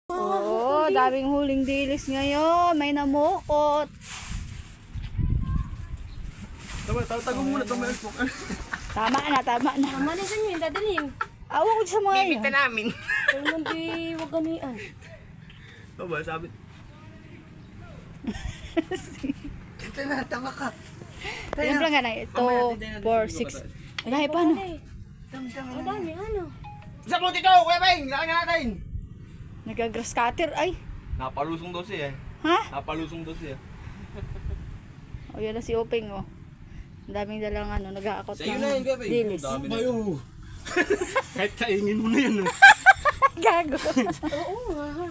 Oo, daming huling dilis ngayon. May namukot. Tago muna itong mga elfok. Tama na. Tama na sa inyo, dadalhin. Awa ko sa mga yun. namin. Kaya naman di wag ganian. Ito ba, sabi? Ito na, tama ka. Ilan lang ka na? Ito, 4, 6. Ay, paano? Ang dami, ano? Sa puti ko, Kuya Beng! Laki natin! Nagagrass cutter. Ay, Napalusong daw siya eh. ha? Napalusong daw siya. O, yan na si Openg, oh. Ang daming dalang ano, nag-aakot Sa iyo na yun, Kuya Beng. dilis. Dami na yun. Kahit kaingin mo na yan. Gago. Oo nga.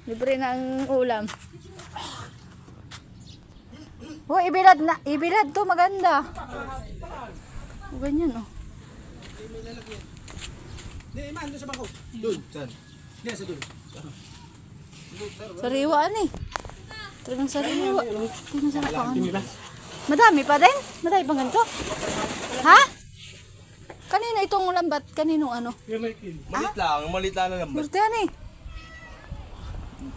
Libre na ang ulam. Oh, ibilad na. Ibilad to, maganda. O, ganyan, oh. Hindi, man, doon sa bangko. Doon, saan? Hindi, sa doon. Sariwaan eh. Talagang sariwa. Tingnan sa lakaan. Madami pa din? Madami pang ganito? Ha? Kanina itong lambat? Kaninong ano? Malit lang na lang. Murtihan eh.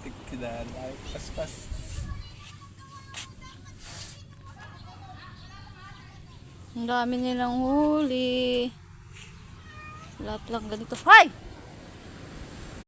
Tigkidan, ay, paspas. Ang dami nilang huli. Lahat lang ganito. Hay!